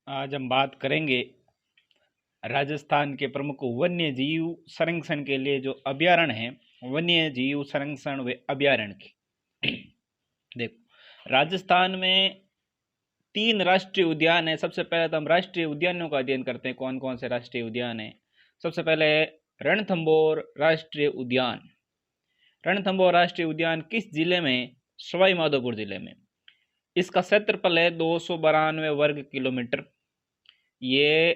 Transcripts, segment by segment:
आज हम बात करेंगे राजस्थान के प्रमुख वन्य जीव संरक्षण के लिए जो अभयारण्य है, वन्य जीव संरक्षण व अभयारण्य की। देखो, राजस्थान में 3 राष्ट्रीय उद्यान है। सबसे पहले तो हम राष्ट्रीय उद्यानों का अध्ययन करते हैं, कौन कौन से राष्ट्रीय उद्यान है। सबसे पहले है रणथंभौर राष्ट्रीय उद्यान। रणथंभौर राष्ट्रीय उद्यान किस जिले में? सवाई माधोपुर जिले में। इसका क्षेत्रफल है 292 वर्ग किलोमीटर। ये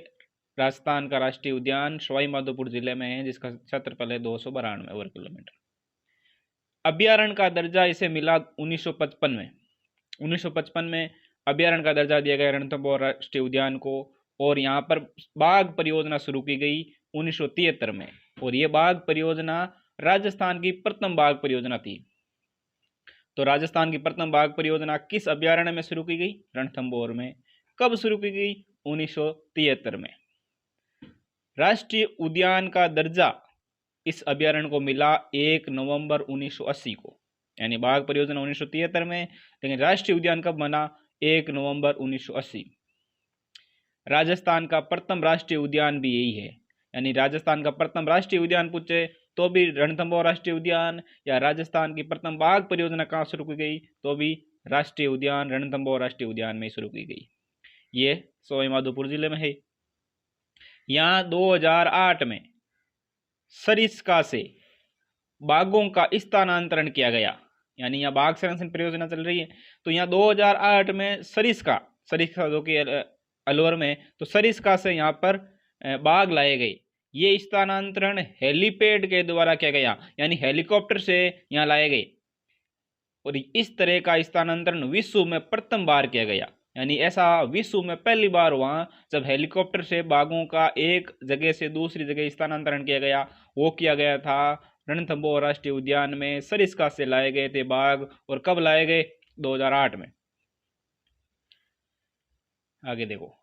राजस्थान का राष्ट्रीय उद्यान सवाई माधोपुर जिले में है, जिसका क्षेत्रफल है 292 वर्ग किलोमीटर। अभयारण्य का दर्जा इसे मिला 1955 में। 1955 में अभयारण्य का दर्जा दिया गया रणथंभौर राष्ट्रीय उद्यान को, और यहाँ पर बाघ परियोजना शुरू की गई 1973 में। और ये बाघ परियोजना राजस्थान की प्रथम बाघ परियोजना थी। तो राजस्थान की प्रथम बाघ परियोजना किस अभयारण्य में शुरू की गई? रणथंभौर में। कब शुरू की गई? 1973 में। राष्ट्रीय उद्यान का दर्जा इस अभयारण्य को मिला 1 नवंबर 1980 को, यानी बाघ परियोजना 1973 में, लेकिन राष्ट्रीय उद्यान कब बना? 1 नवंबर 1980। राजस्थान का प्रथम राष्ट्रीय उद्यान भी यही है, यानी राजस्थान का प्रथम राष्ट्रीय उद्यान पूछे तो भी रणथंभौर राष्ट्रीय उद्यान, या राजस्थान की प्रथम बाघ परियोजना कहाँ शुरू की गई तो भी राष्ट्रीय उद्यान रणथंभौर राष्ट्रीय उद्यान में शुरू की गई। ये सवाई माधोपुर जिले में है। यहाँ 2008 में सरिस्का से बाघों का स्थानांतरण किया गया, यानी यहाँ बाघ संरक्षण परियोजना चल रही है। तो यहाँ 2008 में सरिस्का जो कि अलवर में, तो सरिस्का से यहाँ पर बाघ लाए गए। ये स्थानांतरण हेलीपैड के द्वारा किया गया, यानी हेलीकॉप्टर से यहाँ लाए गए। और इस तरह का स्थानांतरण विश्व में प्रथम बार किया गया, यानी ऐसा विश्व में पहली बार हुआ जब हेलीकॉप्टर से बाघों का एक जगह से दूसरी जगह स्थानांतरण किया गया। वो किया गया था रणथंभौर राष्ट्रीय उद्यान में। सरिस्का से लाए गए थे बाघ, और कब लाए गए? 2008 में। आगे देखो,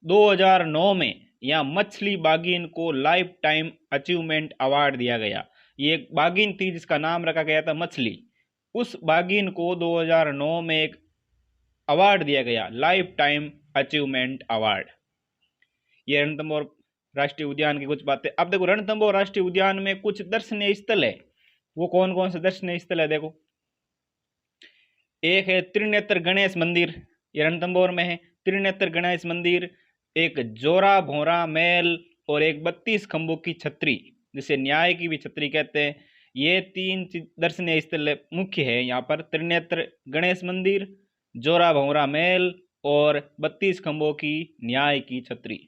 2009 में यहाँ मछली बाघिन को लाइफ टाइम अचीवमेंट अवार्ड दिया गया। ये एक बाघिन थी जिसका नाम रखा गया था मछली। उस बाघिन को 2009 में एक अवार्ड दिया गया, लाइफ टाइम अचीवमेंट अवार्ड। ये रणथंभौर राष्ट्रीय उद्यान की कुछ बातें। अब देखो, रणथंभौर राष्ट्रीय उद्यान में कुछ दर्शनीय स्थल है। वो कौन कौन से दर्शनीय स्थल है? देखो, एक है त्रिनेत्र गणेश मंदिर, ये रणथंभौर में है। त्रिनेत्र गणेश मंदिर, एक जोरा भोरा महल, और एक 32 खंभों की छतरी, जिसे न्याय की भी छतरी कहते हैं। ये 3 दर्शनीय स्थल मुख्य है यहाँ पर। त्रिनेत्र गणेश मंदिर, जोरा भोरा महल, और 32 खंभों की न्याय की छतरी।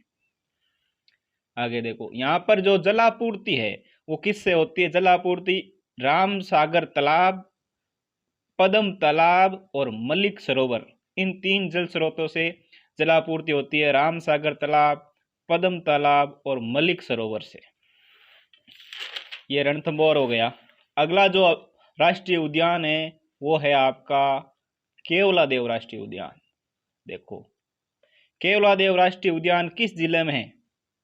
आगे देखो, यहाँ पर जो जलापूर्ति है वो किससे होती है? जलापूर्ति राम सागर तालाब, पद्म तालाब और मलिक सरोवर, इन 3 जल स्रोतों से जलापूर्ति होती है। राम सागर तालाब, पद्म तालाब और मलिक सरोवर से। ये रणथंभौर हो गया। अगला जो राष्ट्रीय उद्यान है वो है आपका केवलादेव राष्ट्रीय उद्यान। देखो, केवलादेव राष्ट्रीय उद्यान किस जिले में है?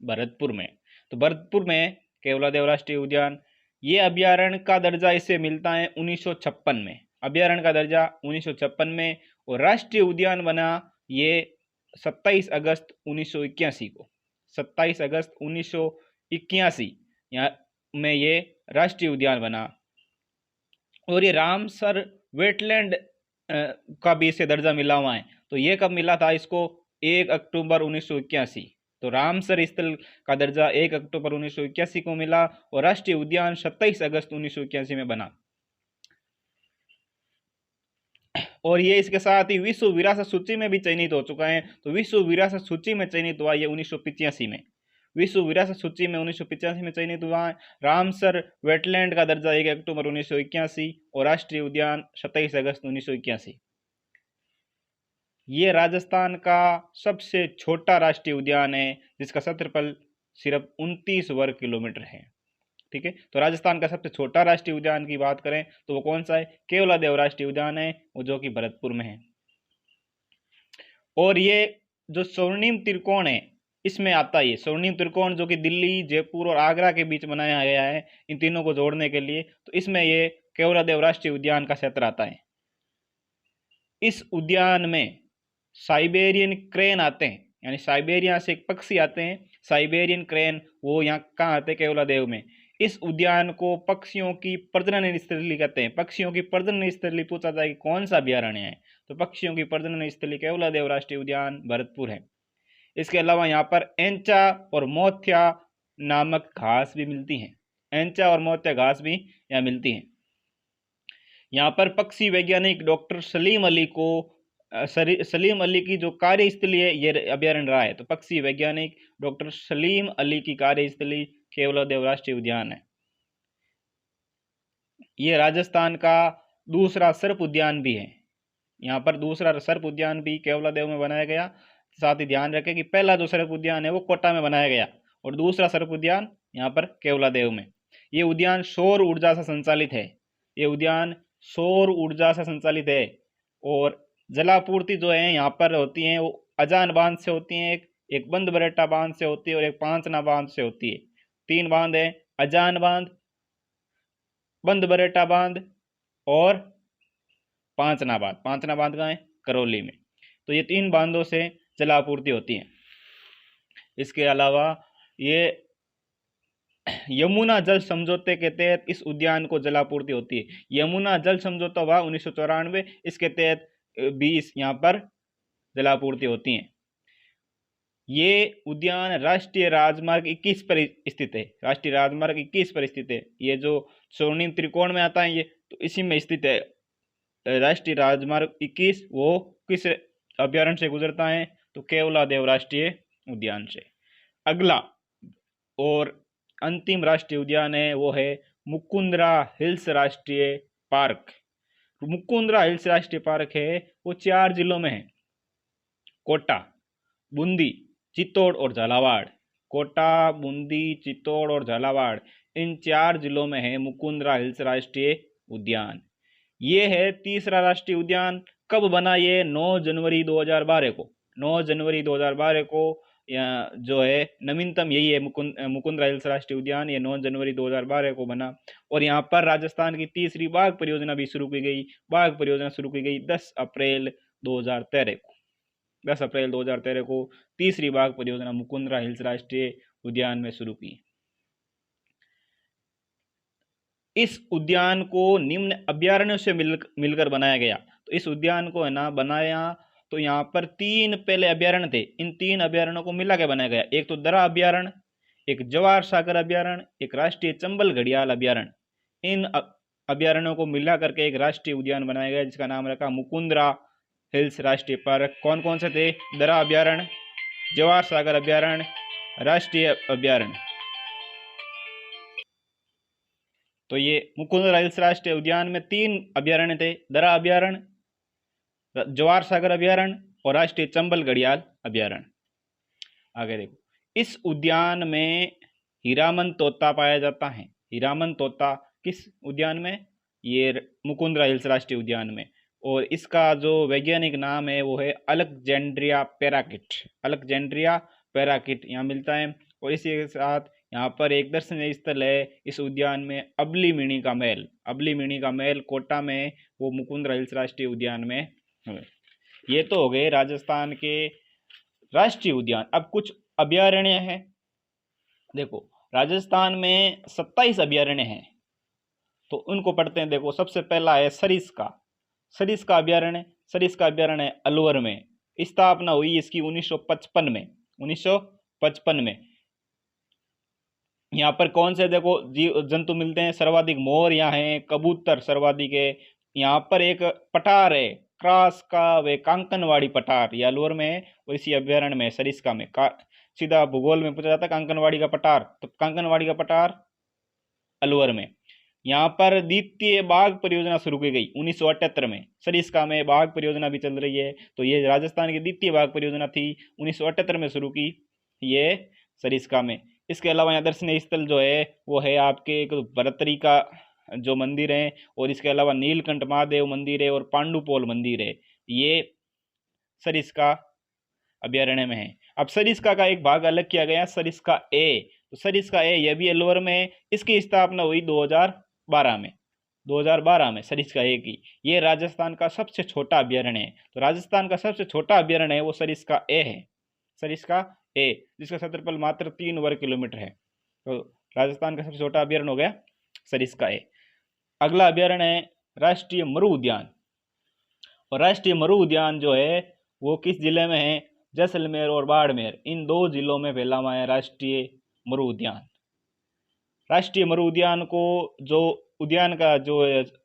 भरतपुर में। तो भरतपुर में केवलादेव राष्ट्रीय उद्यान। ये अभयारण्य का दर्जा इसे मिलता है 1956 में। अभयारण्य का दर्जा 1956 में, और राष्ट्रीय उद्यान बना ये 27 अगस्त 1981 को। 27 अगस्त 1981 यहाँ में ये राष्ट्रीय उद्यान बना। और ये रामसर वेटलैंड का भी इसे दर्जा मिला हुआ है। तो ये कब मिला था इसको? 1 अक्टूबर 1981। तो रामसर स्थल का दर्जा 1 अक्टूबर 1981 को मिला, और राष्ट्रीय उद्यान 27 अगस्त 1981 में बना। और ये इसके साथ ही विश्व विरासत सूची में भी चयनित हो चुका है। तो विश्व विरासत सूची में चयनित हुआ ये 1985 में। विश्व विरासत सूची में 1985 में चयनित हुआ है। रामसर वेटलैंड का दर्जा 1 अक्टूबर 1981, और राष्ट्रीय उद्यान 27 अगस्त 1981। ये राजस्थान का सबसे छोटा राष्ट्रीय उद्यान है, जिसका क्षेत्रफल सिर्फ 29 वर्ग किलोमीटर है। ठीक है, तो राजस्थान का सबसे छोटा राष्ट्रीय उद्यान की बात करें तो वो कौन सा है? केवलादेव राष्ट्रीय उद्यान है, वो जो कि भरतपुर में है। और ये जो स्वर्णिम त्रिकोण है इसमें आता है। ये स्वर्णिम त्रिकोण जो कि दिल्ली, जयपुर और आगरा के बीच बनाया गया है इन तीनों को जोड़ने के लिए, तो इसमें ये केवलादेव राष्ट्रीय उद्यान का क्षेत्र आता है। इस उद्यान में साइबेरियन क्रेन आते हैं, यानी साइबेरिया से एक पक्षी आते हैं, साइबेरियन क्रेन, वो यहाँ कहाँ आते हैं? केवलादेव में। इस उद्यान को पक्षियों की प्रजनन स्थली कहते हैं। पक्षियों की प्रजनन स्थली पूछा जाए कि कौन सा अभ्यारण्य है, तो पक्षियों की प्रजनन स्थली केवलादेव राष्ट्रीय उद्यान भरतपुर है। इसके अलावा यहाँ पर एंचा और मोथिया नामक घास भी मिलती हैं। एंचा और मोथिया घास भी यहाँ मिलती हैं। यहाँ पर पक्षी वैज्ञानिक डॉक्टर सलीम अली को सलीम अली की जो कार्यस्थली है ये अभ्यारण्य रहा है। तो पक्षी वैज्ञानिक डॉक्टर सलीम अली की कार्यस्थली केवलादेव राष्ट्रीय उद्यान है। ये राजस्थान का दूसरा सर्प उद्यान भी है। यहाँ पर दूसरा सर्प उद्यान भी केवलादेव में बनाया गया। साथ ही ध्यान रखें कि पहला जो सर्प उद्यान है वो कोटा में बनाया गया और दूसरा सर्प उद्यान यहाँ पर केवलादेव में। ये उद्यान सौर ऊर्जा से संचालित है। ये उद्यान सौर ऊर्जा से संचालित है और जलापूर्ति जो है यहाँ पर होती है वो अजान बांध से होती है, एक बंद बरेटा बांध से होती है और एक पांचना बांध से होती है। 3 बांध है, अजान बांध, बंद बरेटा बांध और पांचना बांध। पांचना बांध कहाँ है? करौली में। तो ये 3 बांधों से जलापूर्ति होती है। इसके अलावा ये यमुना जल समझौते के तहत इस उद्यान को जलापूर्ति होती है। यमुना जल समझौता हुआ 1994, इसके तहत 20 यहाँ पर जलापूर्ति होती है। ये उद्यान राष्ट्रीय राजमार्ग 21 पर स्थित है। राष्ट्रीय राजमार्ग 21 पर स्थित है। ये जो स्वर्णिम त्रिकोण में आता है ये, तो इसी में स्थित है। राष्ट्रीय राजमार्ग 21 वो किस अभ्यारण्य से गुजरता है? तो केवलादेव राष्ट्रीय उद्यान से। अगला और अंतिम राष्ट्रीय उद्यान है वो है मुकुंदरा हिल्स राष्ट्रीय पार्क। मुकुंदरा हिल्स राष्ट्रीय पार्क है वो 4 जिलों में है, कोटा, बूंदी, चित्तौड़ और झालावाड़। कोटा, बूंदी, चित्तौड़ और झालावाड़, इन 4 जिलों में है मुकुंदरा हिल्स राष्ट्रीय उद्यान। ये है तीसरा राष्ट्रीय उद्यान। कब बना ये? 9 जनवरी 2012 को। 9 जनवरी 2012 को जो है नवीनतम यही है मुकुंदरा हिल्स राष्ट्रीय उद्यान। ये 9 जनवरी 2012 को बना और यहाँ पर राजस्थान की तीसरी बाघ परियोजना भी शुरू की गई। बाघ परियोजना शुरू की गई 10 अप्रैल 2013 को। 10 अप्रैल 2013 को तीसरी बाघ परियोजना मुकुंदरा हिल्स राष्ट्रीय उद्यान में शुरू की। इस उद्यान को निम्न अभ्यारण्यों से मिलकर बनाया गया। तो इस उद्यान को है ना बनाया तो यहाँ पर 3 पहले अभ्यारण्य थे। इन 3 अभ्यारण्यों को मिला के बनाया गया। एक तो दरा अभ्यारण्य, एक जवाहर सागर अभ्यारण्य, एक राष्ट्रीय चंबल घड़ियाल अभ्यारण्य। इन अभ्यारण्यों को मिला करके एक राष्ट्रीय उद्यान बनाया गया जिसका नाम रखा मुकुंदरा हिल्स राष्ट्रीय पार्क। कौन कौन से थे? दरा अभ्यारण्य, जवाहर सागर अभ्यारण्य, राष्ट्रीय अभ्यारण्य। तो ये मुकुंदरा हिल्स राष्ट्रीय उद्यान में 3 अभ्यारण्य थे, दरा अभ्यारण्य, जवाहर सागर अभ्यारण्य और राष्ट्रीय चंबल घड़ियाल अभ्यारण्य। आगे देखो, इस उद्यान में हीरामन तोता पाया जाता है। हीरामन तोता किस उद्यान में? ये मुकुंदरा हिल्स राष्ट्रीय उद्यान में। और इसका जो वैज्ञानिक नाम है वो है अलेक्जेंड्रिया पैराकिट। अलेक्जेंड्रिया पैराकिट यहाँ मिलता है। और इसी के साथ यहाँ पर एक दर्शनीय स्थल है इस उद्यान में, अबली मिणी का महल। अबली मिणी का महल कोटा में, वो मुकुंदरा हिल्स राष्ट्रीय उद्यान में है। ये तो हो गए राजस्थान के राष्ट्रीय उद्यान। अब कुछ अभ्यारण्य हैं। देखो, राजस्थान में 27 अभ्यारण्य हैं, तो उनको पढ़ते हैं। देखो, सबसे पहला है सरिस्का। सरिस्का अभ्यारण्य। सरिस्का अभ्यारण्य अलवर में। स्थापना हुई इसकी 1955 में। 1955 में। यहाँ पर कौन से देखो जीव जंतु मिलते हैं? सर्वाधिक मोर यहाँ है, कबूतर सर्वाधिक है। यहाँ पर एक पठार है, क्रास का वे कांकनवाड़ी पठार, ये अलवर में है और इसी अभ्यारण्य में सरिस्का में। सीधा भूगोल में पूछा जाता है कांकनवाड़ी का पठार, तो कांकनवाड़ी का पठार अलवर में। यहाँ पर द्वितीय बाघ परियोजना शुरू की गई 1978 में। सरिस्का में बाघ परियोजना भी चल रही है। तो ये राजस्थान की द्वितीय बाघ परियोजना थी, 1978 में शुरू की ये सरिस्का में। इसके अलावा यहाँ दर्शनीय स्थल जो है वो है आपके एक भरतरी का जो मंदिर है, और इसके अलावा नीलकंठ महादेव मंदिर है और पांडुपोल मंदिर है। ये सरिस्का अभ्यारण्य में है। अब सरिस्का का एक भाग अलग किया गया, सरिस्का ए। तो सरिस्का ए यह भी अलवर में है। इसकी स्थापना हुई 2012 में। 2012 में सरिस्का ए की। ये राजस्थान का सबसे छोटा अभ्यारण्य है। तो राजस्थान का सबसे छोटा अभ्यारण्य है वो सरिस्का ए है। सरिस्का ए, जिसका क्षेत्रफल मात्र 3 वर्ग किलोमीटर है। तो राजस्थान का सबसे छोटा अभ्यारण्य हो गया सरिस्का ए। अगला अभ्यारण्य है राष्ट्रीय मरु उद्यान। और राष्ट्रीय मरु उद्यान जो है वो किस जिले में है? जैसलमेर और बाड़मेर, इन 2 जिलों में फैला हुआ है राष्ट्रीय मरु उद्यान। राष्ट्रीय मरु उद्यान को जो उद्यान का जो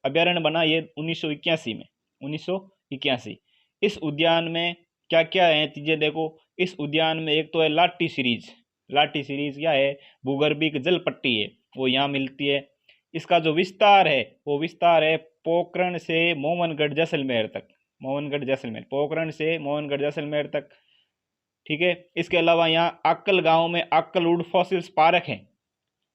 अभ्यारण्य बना ये 1981 में, 1981। इस उद्यान में क्या क्या है चीजें देखो। इस उद्यान में एक तो है लाटी सीरीज। लाटी सीरीज क्या है? भूगर्भिक जल पट्टी है, वो यहाँ मिलती है। इसका जो विस्तार है वो विस्तार है पोखरण से मोहनगढ़ जैसलमेर तक। मोहनगढ़ जैसलमेर, पोखरण से मोहनगढ़ जैसलमेर तक, ठीक है। इसके अलावा यहाँ आक्कल गांव में आक्कलवुड फॉसिल्स पार्क है।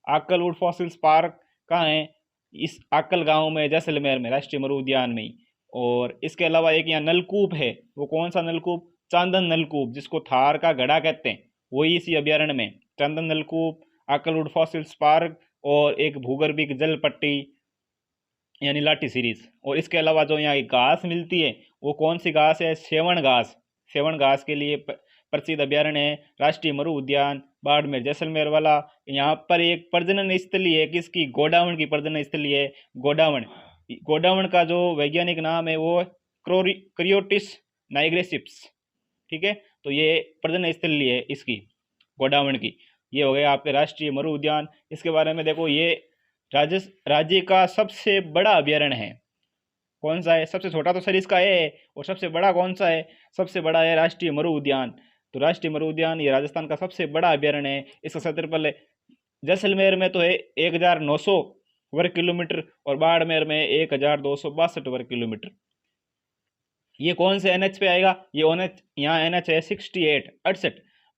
आक्कलवुड फॉसिल्स पार्क कहाँ है? इस आक्कल गांव में, जैसलमेर में, राष्ट्रीय मरु उद्यान में ही। और इसके अलावा एक यहाँ नलकूप है, वो कौन सा नलकूप? चांदन नलकूप, जिसको थार का गड़ा कहते हैं, वही इसी अभ्यारण्य में। चांदन नलकूप, आक्कलवुड फॉसिल्स पार्क और एक भूगर्भिक जल पट्टी यानी लाठी सीरीज। और इसके अलावा जो यहाँ घास मिलती है वो कौन सी घास है? सेवण घास। सेवण घास के लिए प्रसिद्ध अभ्यारण्य है राष्ट्रीय मरु उद्यान बाड़मेर जैसलमेर वाला। यहाँ पर एक प्रजनन स्थली है, किसकी? गोडावण की प्रजनन स्थली है, गोडावण। गोडावण का जो वैज्ञानिक नाम है वो क्रियोटिस नाइग्रेसिप्स, ठीक है। तो ये प्रजनन स्थली है इसकी, गोडावण की। ये हो गया आपके राष्ट्रीय मरु उद्यान। इसके बारे में देखो, ये राज्य का सबसे बड़ा अभ्यारण्य है। कौन सा है? सबसे छोटा तो सरिस्का है, और सबसे बड़ा कौन सा है? सबसे बड़ा है राष्ट्रीय मरु उद्यान। तो राष्ट्रीय मरु उद्यान ये राजस्थान का सबसे बड़ा अभ्यारण्य है। इसका क्षेत्रफल जैसलमेर में तो है 1900 वर्ग किलोमीटर और बाड़मेर में 1262 वर्ग किलोमीटर। ये कौन से एनएच पे आएगा? ये एनएच, यहाँ एनएच है 68,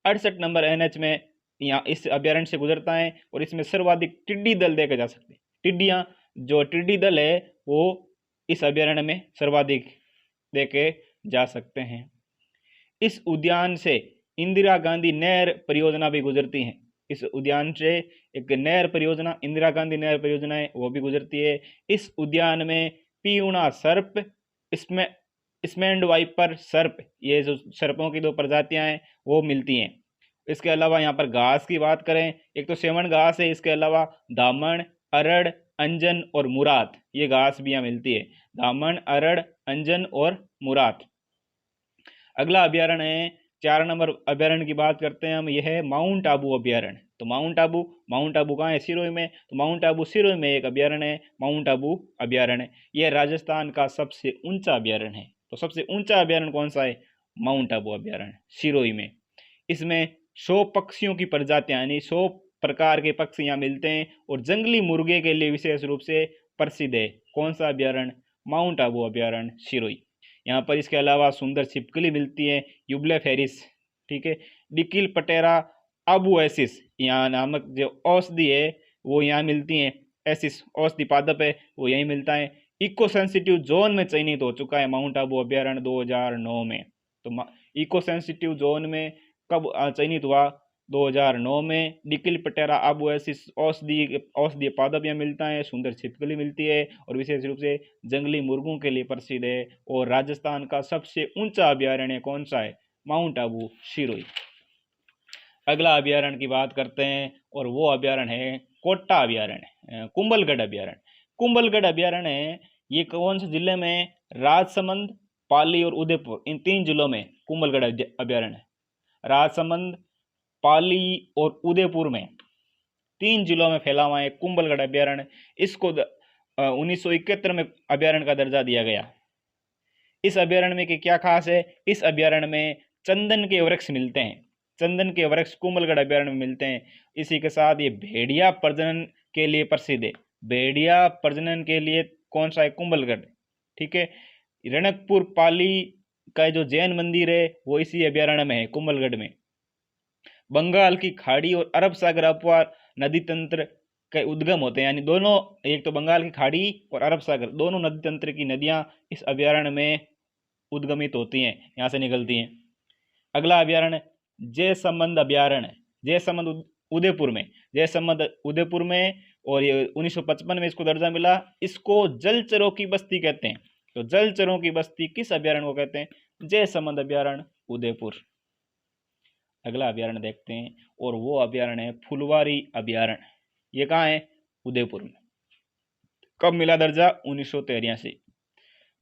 68 नंबर एनएच में यहाँ इस अभ्यारण्य से गुजरता है। और इसमें सर्वाधिक टिड्डी दल देखे जा सकते हैं। टिड्डियाँ, जो टिड्डी दल है वो इस अभ्यारण्य में सर्वाधिक देखे जा सकते हैं। इस उद्यान से इंदिरा गांधी नहर परियोजना भी गुजरती है। इस उद्यान से एक नहर परियोजना, इंदिरा गांधी नहर परियोजना है, वो भी गुजरती है। इस उद्यान में पीऊणा सर्प, इसमें स्मैंड वाइपर सर्प, ये जो सर्पों की 2 प्रजातियां हैं वो मिलती हैं। इसके अलावा यहाँ पर घास की बात करें, एक तो सेवण घास है, इसके अलावा दामन, अरड़, अंजन और मुराद, ये घास भी यहाँ मिलती है। दामन, अरड़, अंजन और मुराद। अगला अभ्यारण्य है 4 नंबर अभ्यारण्य की बात करते हैं हम, यह है माउंट आबू अभ्यारण्य। तो माउंट आबू कहाँ है? सिरोही में। तो माउंट आबू सिरोही में एक अभ्यारण्य है, माउंट आबू अभ्यारण्य। यह राजस्थान का सबसे ऊंचा अभ्यारण्य है। तो सबसे ऊंचा अभ्यारण्य कौन सा है? माउंट आबू अभ्यारण्य, सिरोही में। इसमें 100 पक्षियों की प्रजातियां यानी 100 प्रकार के पक्षी यहाँ मिलते हैं। और जंगली मुर्गे के लिए विशेष रूप से प्रसिद्ध है। कौन सा अभ्यारण्य? माउंट आबू अभ्यारण्य, सिरोही। यहाँ पर इसके अलावा सुंदर छिपकली मिलती है, यूब्लेफेरिस, ठीक है। डिकिल पटेरा आबुएसिस यहाँ नामक जो औषधि है वो यहाँ मिलती है। एसिस औषधि पादप है, वो यहीं मिलता है। इको सेंसिटिव जोन में चयनित हो चुका है माउंट आबू अभ्यारण्य 2009 में। तो इको सेंसिटिव जोन में कब चयनित हुआ? 2009 में। डिकिल पटेरा आबुएसिस औषधीय पादप यहाँ मिलता है, सुंदर छिपकली मिलती है और विशेष रूप से जंगली मुर्गों के लिए प्रसिद्ध है। और राजस्थान का सबसे ऊंचा अभ्यारण्य कौन सा है? माउंट आबू, सिरोही। अगला अभ्यारण्य की बात करते हैं और वो अभ्यारण्य है कोटा अभ्यारण्य, कुंभलगढ़ अभ्यारण्य। कुंभलगढ़ अभ्यारण्य है, ये कौन से जिले में? राजसमंद, पाली और उदयपुर, इन 3 जिलों में कुंभलगढ़ अभ्यारण्य। राजसमंद, पाली और उदयपुर में 3 जिलों में फैला हुआ है कुंभलगढ़ अभ्यारण्य। इसको 1971 में अभ्यारण्य का दर्जा दिया गया। इस अभ्यारण्य में क्या खास है? इस अभ्यारण्य में चंदन के वृक्ष मिलते हैं। चंदन के वृक्ष कुंभलगढ़ अभ्यारण्य में मिलते हैं। इसी के साथ ये भेड़िया प्रजनन के लिए प्रसिद्ध है। भेड़िया प्रजनन के लिए कौन सा है? कुंभलगढ़, ठीक है। रणकपुर पाली का जो जैन मंदिर है वो इसी अभ्यारण्य में है, कुंभलगढ़ में। बंगाल की खाड़ी और अरब सागर अपवार नदी तंत्र के उद्गम होते हैं, यानी दोनों, एक तो बंगाल की खाड़ी और अरब सागर, दोनों नदी तंत्र की नदियां इस अभ्यारण्य में उद्गमित होती हैं, यहाँ से निकलती हैं। अगला अभ्यारण्य जयसमंद अभ्यारण्य, जयसमंद उदयपुर में, जयसमंद उदयपुर में। और ये 1955 में इसको दर्जा मिला। इसको जलचरों की बस्ती कहते हैं। तो जलचरों की बस्ती किस अभ्यारण्य को कहते हैं? जयसमंद अभ्यारण्य, उदयपुर। अगला अभ्यारण्य देखते हैं, और वो अभ्यारण्य है फुलवारी अभ्यारण्य। ये कहाँ है? उदयपुर में। कब मिला दर्जा? 1983।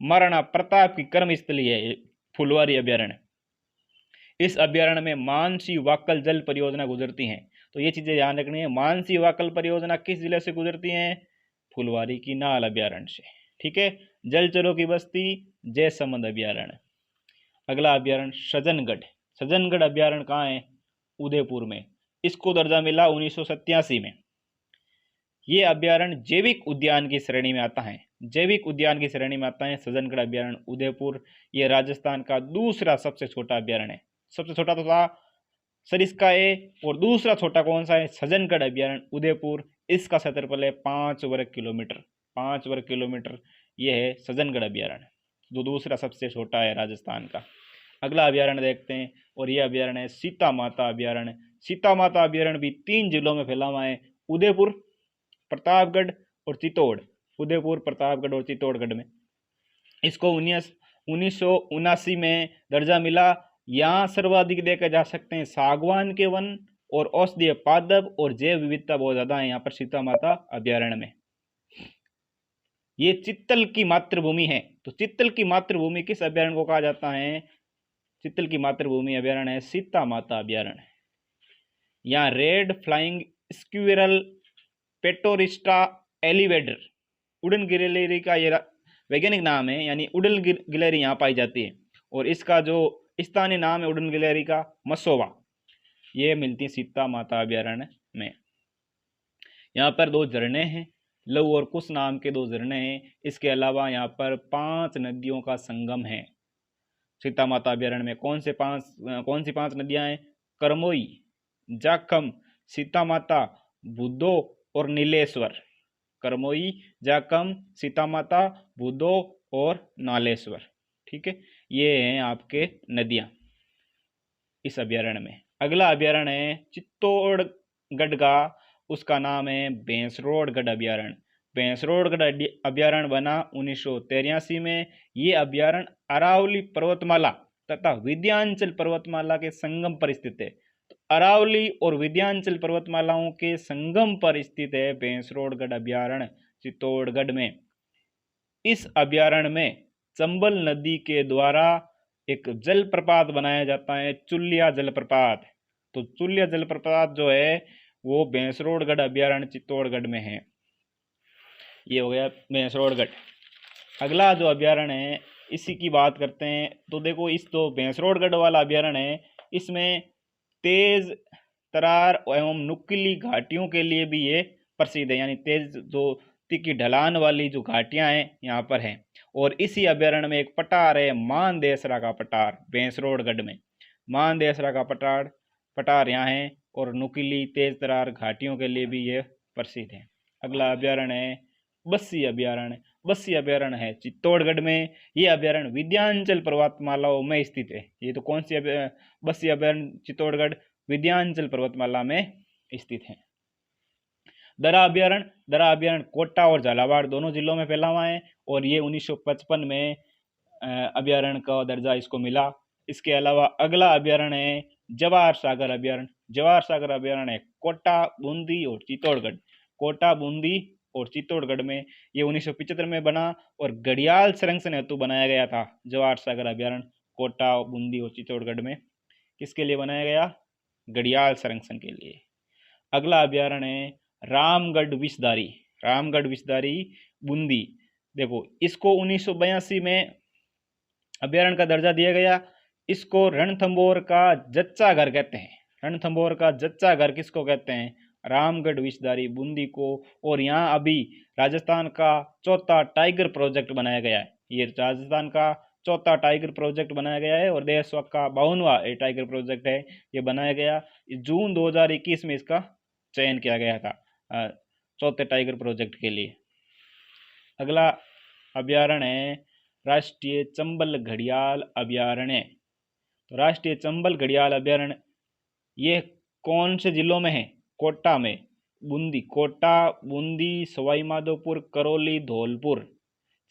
महाराणा प्रताप की कर्मस्थली है ये फुलवारी अभ्यारण्य। इस अभ्यारण्य में मानसी वाकल जल परियोजना गुजरती हैं। तो ये चीजें ध्यान रखनी है। मानसी वाकल परियोजना किस जिले से गुजरती है? फुलवारी की नाल अभ्यारण्य से। ठीक है। जलचरों की बस्ती जयसमंद अभ्यारण्य। अगला अभ्यारण्य सज्जनगढ़। सज्जनगढ़ अभ्यारण्य कहाँ है? उदयपुर में। इसको दर्जा मिला 1987 में। ये अभ्यारण्य जैविक उद्यान की श्रेणी में आता है। जैविक उद्यान की श्रेणी में आता है सज्जनगढ़ अभ्यारण्य उदयपुर। ये राजस्थान का दूसरा सबसे छोटा अभ्यारण्य है। सबसे छोटा तो था सरिस्का ए, और दूसरा छोटा कौन सा है? सज्जनगढ़ अभ्यारण्य उदयपुर। इसका क्षेत्रफल है 5 वर्ग किलोमीटर। 5 वर्ग किलोमीटर ये है सज्जनगढ़ अभ्यारण्य, जो दूसरा सबसे छोटा है राजस्थान का। अगला अभ्यारण्य देखते हैं, और यह अभ्यारण्य है सीता माता अभ्यारण्य। सीता माता अभ्यारण्य भी 3 जिलों में फैला हुआ है, उदयपुर, प्रतापगढ़ और चित्तौड़। उदयपुर, प्रतापगढ़ और चित्तौड़गढ़ में। इसको 1979 में दर्जा मिला। यहाँ सर्वाधिक देखे जा सकते हैं सागवान के वन और औषधीय पादप और जैव विविधता बहुत ज्यादा है यहाँ पर सीता माता अभ्यारण्य में। ये चित्तल की मातृभूमि है। तो चित्तल की मातृभूमि किस अभ्यारण्य को कहा जाता है? चित्तल की मातृभूमि अभ्यारण्य है सीता माता अभ्यारण्य। यहाँ रेड फ्लाइंग स्क्विरल पेटोरिस्टा एलिवेटर उड़न गिलहरी का ये वैज्ञानिक नाम है, यानी उड़न गिलहरी यहाँ पाई जाती है। और इसका जो स्थानीय नाम है उड़न गिलहरी का मसोवा। ये मिलती है सीता माता अभ्यारण्य में। यहाँ पर 2 झरने हैं, लव और कुश नाम के 2 झरने हैं। इसके अलावा यहाँ पर 5 नदियों का संगम है सीता माता अभ्यारण्य में। कौन सी 5 नदियां हैं? करमोई, जाखम, सीता माता, बुद्धो और नीलेश्वर। करमोई, जाखम, सीता माता, बुद्धो और नालेश्वर। ठीक है, ये हैं आपके नदियां इस अभ्यारण्य में। अगला अभ्यारण्य है चित्तौड़गढ़ का, उसका नाम है भैंसरोडगढ़ अभ्यारण्य। भैंसरोडगढ़ अभ्यारण्य बना 1983 में। ये अभ्यारण्य अरावली पर्वतमाला तथा विंध्याचल पर्वतमाला के संगम पर स्थित है। तो अरावली और विंध्याचल पर्वतमालाओं के संगम पर स्थित है भैंसरोडगढ़ अभ्यारण्य चित्तौड़गढ़ में। इस अभ्यारण्य में चंबल नदी के द्वारा एक जलप्रपात बनाया जाता है, चुलिया जलप्रपात। तो चुलिया जलप्रपात जो है वो भैंसरोडगढ़ अभ्यारण्य चित्तौड़गढ़ में है। ये हो गया भैंसरोडगढ़। अगला जो अभ्यारण्य है इसी की बात करते हैं। तो देखो, इस तो भैंसरोडगढ़ वाला अभ्यारण्य है, इसमें तेज तरार एवं नुकीली घाटियों के लिए भी ये प्रसिद्ध है, यानी तेज जो तीखी ढलान वाली जो घाटियां हैं यहाँ पर है। और इसी अभ्यारण्य में एक पठार है मानदेसरा का पठार भैंसरोडगढ़ में। मानदेसरा का पठार यहाँ है, और नुकीली तेज तरार घाटियों के लिए भी ये प्रसिद्ध है। अगला अभ्यारण्य है बस्सी अभ्यारण्य। बस्सी अभ्यारण्य है चित्तौड़गढ़ में। ये अभ्यारण्य विंध्याचल पर्वतमालाओं में स्थित है। ये तो कौन सी बस्सी अभ्यारण्य चित्तौड़गढ़ विंध्याचल पर्वतमाला में स्थित है। दरा अभ्यारण्य कोटा और झालावाड़ दोनों जिलों में फैला हुआ है, और ये 1955 में अभ्यारण्य का दर्जा इसको मिला। इसके अलावा अगला अभ्यारण्य है जवाहर सागर अभ्यारण्य। जवाहर सागर अभ्यारण्य है कोटा, बूंदी और चित्तौड़गढ़। कोटा, बूंदी और चित्तौड़गढ़ में। ये 1975 में बना और घड़ियाल संरक्षण हेतु बनाया गया था। जवाहर सागर अभ्यारण्य कोटा, बूंदी और चित्तौड़गढ़ में किसके लिए बनाया गया? घड़ियाल संरक्षण के लिए। अगला अभ्यारण्य है रामगढ़ विषधारी। रामगढ़ विषधारी बूंदी। देखो, इसको 1982 में अभ्यारण्य का दर्जा दिया गया। इसको रणथंभौर का जच्चा घर कहते हैं। रणथंभौर का जच्चा घर किसको कहते हैं? रामगढ़ विषधारी बूंदी को। और यहाँ अभी राजस्थान का 4था टाइगर प्रोजेक्ट बनाया गया है। ये राजस्थान का 4था टाइगर प्रोजेक्ट बनाया गया है, और देश का 52वां टाइगर प्रोजेक्ट है। ये बनाया गया जून 2021 में, इसका चयन किया गया था 4थे टाइगर प्रोजेक्ट के लिए। अगला अभ्यारण्य है राष्ट्रीय चंबल घड़ियाल अभ्यारण्य। तो राष्ट्रीय चंबल घड़ियाल अभ्यारण्य ये कौन से जिलों में है? कोटा में, बूंदी, कोटा, बूंदी, सवाई माधोपुर, करौली, धौलपुर,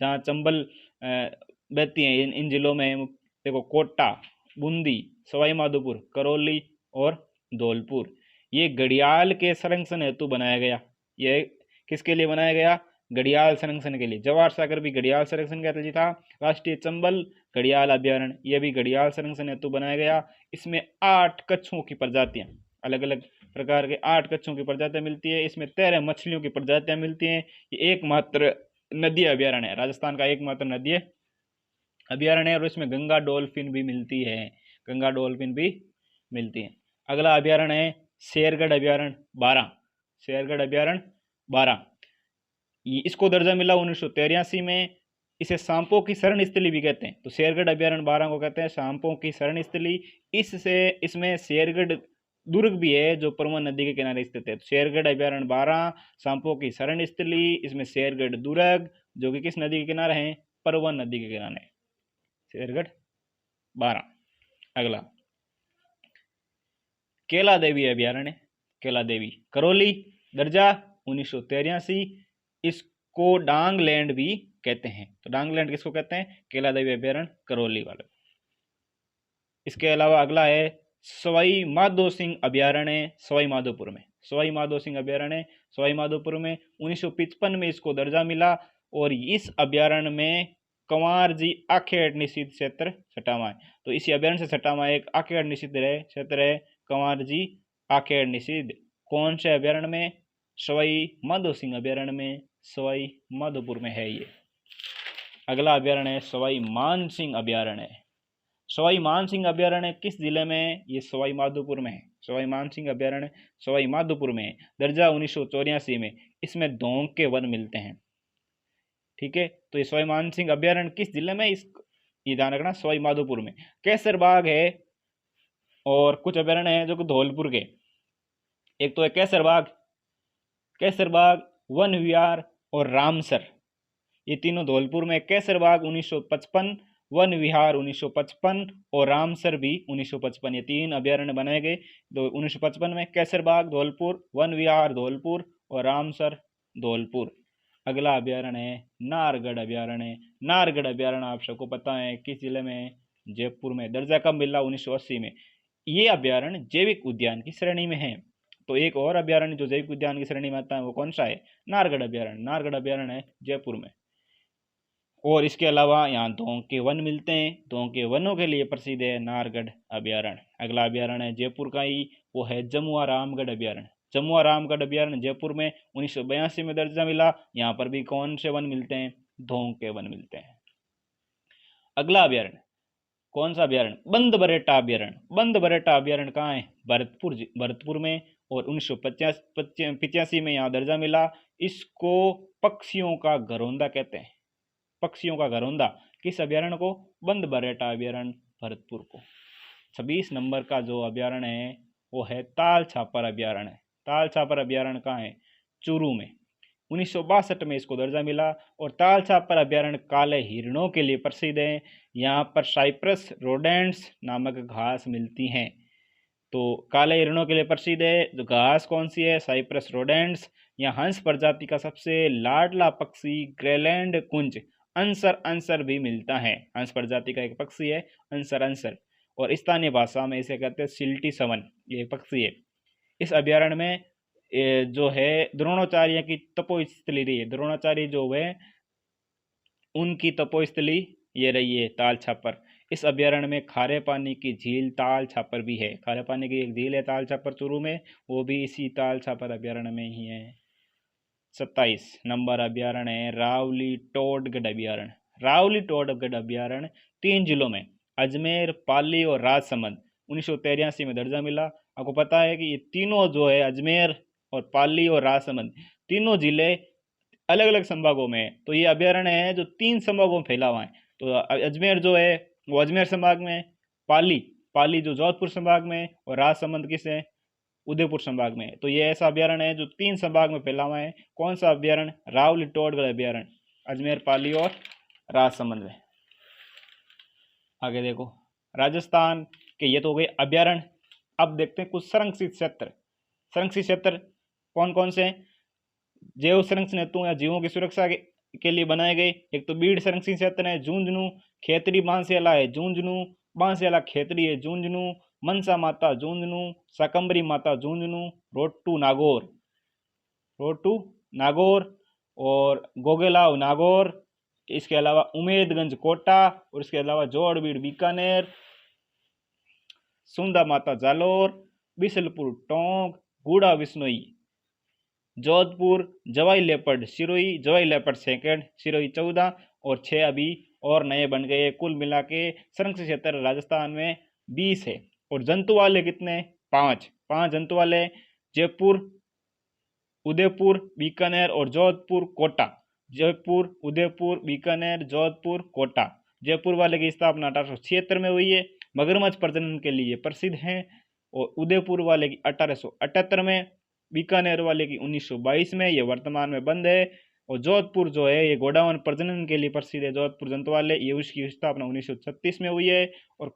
जहाँ चंबल बहती हैं इन जिलों में। देखो, कोटा, बूंदी, सवाई माधोपुर, करौली और धौलपुर। ये घड़ियाल के संरक्षण हेतु बनाया गया। ये किसके लिए बनाया गया? घड़ियाल संरक्षण के लिए। जवाहर सागर भी घड़ियाल संरक्षण का जी था। राष्ट्रीय चंबल घड़ियाल अभ्यारण्य, यह भी घड़ियाल संरक्षण हेतु बनाया गया। इसमें 8 कच्छों की प्रजातियां, अलग अलग प्रकार के 8 कच्छों की प्रजातियां मिलती है। इसमें 13 मछलियों की प्रजातियां मिलती हैं। ये एकमात्र नदी अभ्यारण्य है, राजस्थान का एकमात्र नदी अभ्यारण्य है। और इसमें गंगा डॉल्फिन भी मिलती है, गंगा डॉल्फिन भी मिलती है। अगला अभ्यारण्य है शेरगढ़ अभ्यारण्य 12, शेरगढ़ अभ्यारण्य 12। इसको दर्जा मिला 1983 में। इसे सांपों की शरण स्थली भी कहते हैं। तो शेरगढ़ अभ्यारण्य 12 को कहते हैं सांपों की शरण स्थली। इसमें शेरगढ़ दुर्ग भी है जो परवन नदी के किनारे स्थित है। तो शेरगढ़ अभ्यारण्य 12 सांपों की शरण स्थली। इसमें शेरगढ़ दुर्ग जो कि किस नदी के किनारे है? परवन नदी के किनारे, शेरगढ़ 12। अगला केला देवी अभ्यारण्य, केला देवी करौली, दर्जा 1983। इसको डांगलैंड भी कहते हैं। तो डांगलैंड किसको कहते हैं? केला देवी अभ्यारण्य करौली वाले। इसके अलावा अगला है सवाई माधो सिंह अभ्यारण्य सवाई माधोपुर में, सवाई माधो सिंह अभ्यारण्य सवाई माधोपुर में 1955 में इसको दर्जा मिला। और इस अभ्यारण्य में कंवर जी आखेड़ निषिद्ध क्षेत्र सटा हुआ है। तो इसी अभ्यारण्य से सटा हुआ एक आखेड़ निषिद्ध क्षेत्र है कंवर जी आखेड़ निषिद्ध। कौन से अभ्यारण्य में? सवाई माधो सिंह अभ्यारण्य में, सवाई माधोपुर में है ये। अगला अभ्यारण्य है सवाई मान सिंह अभ्यारण्य। सवाई मान सिंह अभ्यारण्य किस जिले में? ये सवाई माधोपुर में है। सवाई मान सिंह अभ्यारण्य सवाई माधोपुर में है, दर्जा 1984 में। इसमें धोंक के वन मिलते हैं। ठीक है, तो ये सवाई मान सिंह अभ्यारण्य किस जिले में? ये ध्यान रखना, सवाई माधोपुर में। कैसर बाग है और कुछ अभ्यारण्य है जो कि धौलपुर के। एक तो है कैसर बाग, कैसर बाग, वन विहार और रामसर, ये तीनों धौलपुर में। कैसर बाग 1955, वन विहार 1955 और रामसर भी 1955, ये 3 अभ्यारण्य बनाए गए। तो 1955 में कैसर बाग धौलपुर, वन विहार धौलपुर और रामसर धौलपुर। अगला अभ्यारण्य है नारगढ़ अभ्यारण्य। नारगढ़ अभ्यारण्य आप सबको पता है किस जिले में? जयपुर में। दर्जा कब मिला? 1980 में। ये अभ्यारण्य जैविक उद्यान की श्रेणी में है। तो एक और अभ्यारण्य जो जैविक उद्यान की श्रेणी में आता है वो कौन सा है? नारगढ़ अभ्यारण्य। नारगढ़ अभ्यारण्य है जयपुर में। और इसके अलावा यहाँ धोंक के वन मिलते हैं। धोंक के वनों के लिए प्रसिद्ध है नारगढ़ अभ्यारण्य। अगला अभ्यारण्य है जयपुर का ही, वो है जमुआ रामगढ़ अभ्यारण्य। जमुआ रामगढ़ अभ्यारण्य जयपुर में 1982 में दर्जा मिला। यहाँ पर भी कौन से वन मिलते हैं? धोंक के वन मिलते हैं। अगला अभ्यारण्य कौन सा अभ्यारण्य? बंद बरेटा अभ्यारण्य। बंद बरेटा अभ्यारण्य कहाँ है? भरतपुर में। और 1985 में यहाँ दर्जा मिला। इसको पक्षियों का घरौंदा कहते हैं, पक्षियों का घरौंदा। किस अभ्यारण्य को? बंद बरेटा अभ्यारण्य भरतपुर को। 26 नंबर का जो अभ्यारण्य है वो है ताल छापर अभ्यारण्य। ताल छापर अभ्यारण्य कहाँ है? चूरू में। 1962 में इसको दर्जा मिला। और ताल छापर अभ्यारण्य काले हिरणों के लिए प्रसिद्ध है। यहाँ पर साइप्रस रोडेंट्स नामक घास मिलती हैं। तो काले हिरणों के लिए प्रसिद्ध है। जो घास कौन सी है? साइप्रस रोडेंट्स। यहाँ हंस प्रजाति का सबसे लाडला पक्षी ग्रेलैंड कुंज अंसर भी मिलता है। हंस प्रजाति का एक पक्षी है अंसर। और स्थानीय भाषा में इसे कहते हैं सिल्टी सवन, ये पक्षी है। इस अभ्यारण्य में जो है द्रोणाचार्य की तपोस्थली रही है। द्रोणाचार्य जो है उनकी तपोस्थली ये रही है ताल छापर। इस अभ्यारण्य में खारे पानी की झील ताल छापर भी है। खारे पानी की एक झील है ताल छापर चूरू में, वो भी इसी ताल छापर अभ्यारण्य में ही है। 27 नंबर अभ्यारण्य है रावली टोडगढ़ अभ्यारण्य। रावली टोडगढ़ अभ्यारण्य 3 जिलों में अजमेर, पाली और राजसमंद 1983 में दर्जा मिला। आपको पता है कि ये तीनों जो है अजमेर और पाली और राजसमंद तीनों जिले अलग अलग संभागों में है। तो ये अभ्यारण्य है जो 3 संभागों में फैला हुआ है। तो अजमेर जो है वो अजमेर संभाग में, पाली जो जोधपुर संभाग में, और राजसमंद किस है? उदयपुर संभाग में। तो ये ऐसा अभ्यारण्य है जो 3 संभाग में फैला हुआ है। कौन सा अभ्यारण्य? रावली टोडगढ़ अभ्यारण्य, अजमेर, पाली और राजसमंद में। आगे देखो राजस्थान के ये तो हो गए अभ्यारण्य। अब देखते हैं कुछ संरक्षित क्षेत्र। संरक्षित क्षेत्र कौन कौन से हैं? जैव संरक्षण हेतु या जीवों की सुरक्षा के लिए बनाए गए। एक तो बीड़ संरक्षित क्षेत्र है झुंझुनू, खेतरी बांसियाला है झुंझुनू, बांसियाला खेतरी है झुंझुनू, मनसा माता झुंझुनू, शाकंभरी माता झुंझुनू, रोटू नागौर और गोगेलाव नागौर, इसके अलावा उमेदगंज कोटा और इसके अलावा जोड़बीड़ बीकानेर, सुंदा माता जालोर, बिसलपुर टोंक, गूड़ा विश्नोई, जोधपुर, जवाई लेपर्ड सिरोही, जवाई लेपर्ड सेकंड सिरोही 14 और 6 अभी और नए बन गए। कुल मिला के संरक्षित क्षेत्र राजस्थान में 20 है। और जंतु वाले कितने? 5 जंतु वाले, जयपुर, उदयपुर, बीकानेर और जोधपुर कोटा। जयपुर, उदयपुर, बीकानेर, जोधपुर, कोटा। जयपुर वाले की स्थापना 1876 में हुई है, मगरमच्छ प्रजनन के लिए प्रसिद्ध हैं। और उदयपुर वाले की 1878 में, बीकानेर वाले की 1922 में, ये वर्तमान में बंद है। और जोधपुर जो है ये गोडावण प्रजनन के लिए प्रसिद्ध है, जोधपुर जंतु वाले, ये उसकी स्थापना 1936 में हुई है। और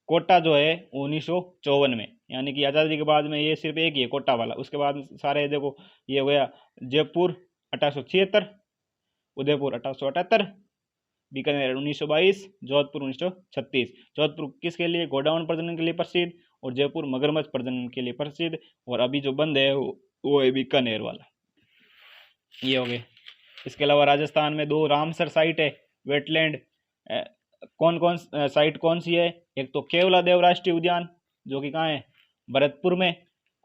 कोटा जो है 1954 में, यानी कि आज़ादी के बाद में ये सिर्फ एक ही है कोटा वाला। उसके बाद सारे देखो ये हो गया जयपुर 1876, उदयपुर 1878, बीकानेर 1922, जोधपुर 1936। जोधपुर किसके लिए? गोडावण प्रजनन के लिए प्रसिद्ध, और जयपुर मगरमच्छ प्रजनन के लिए प्रसिद्ध। और अभी जो बंद है वो है बीकानेर वाला। ये हो गए। इसके अलावा राजस्थान में 2 रामसर साइट है, वेटलैंड। कौन कौन साइट कौन सी है? एक तो केवला देव राष्ट्रीय उद्यान जो कि कहाँ है? भरतपुर में,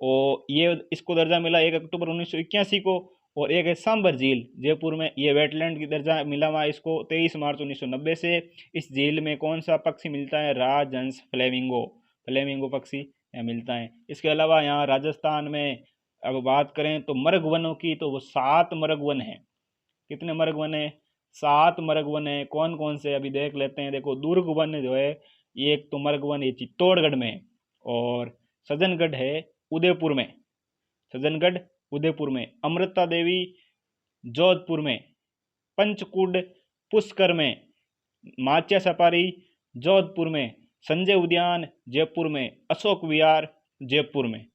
और ये इसको दर्जा मिला 1 अक्टूबर 1981 को। और एक है सांबर झील जयपुर में, ये वेटलैंड की दर्जा मिला हुआ इसको 23 मार्च 1990 से। इस झील में कौन सा पक्षी मिलता है? राजहंस फ्लेमिंगो पक्षी यहाँ मिलता है। इसके अलावा यहाँ राजस्थान में अब बात करें तो मर्ग वनों की, तो वो 7 मर्ग वन है। कितने मर्ग वन है? 7 मर्ग वन है। कौन कौन से अभी देख लेते हैं। देखो दुर्ग वन जो है ये एक तो मर्ग वन है चित्तौड़गढ़ में, और सज्जनगढ़ है उदयपुर में, सज्जनगढ़ उदयपुर में, अमृता देवी जोधपुर में, पंचकुड पुष्कर में, माच्या सफारी जोधपुर में, संजय उद्यान जयपुर में, अशोक विहार जयपुर में।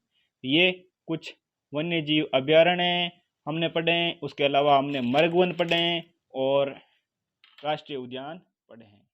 ये कुछ वन्य जीव अभ्यारण्य हमने पढ़े। उसके अलावा हमने मर्ग वन पढ़े और राष्ट्रीय उद्यान पढ़े हैं।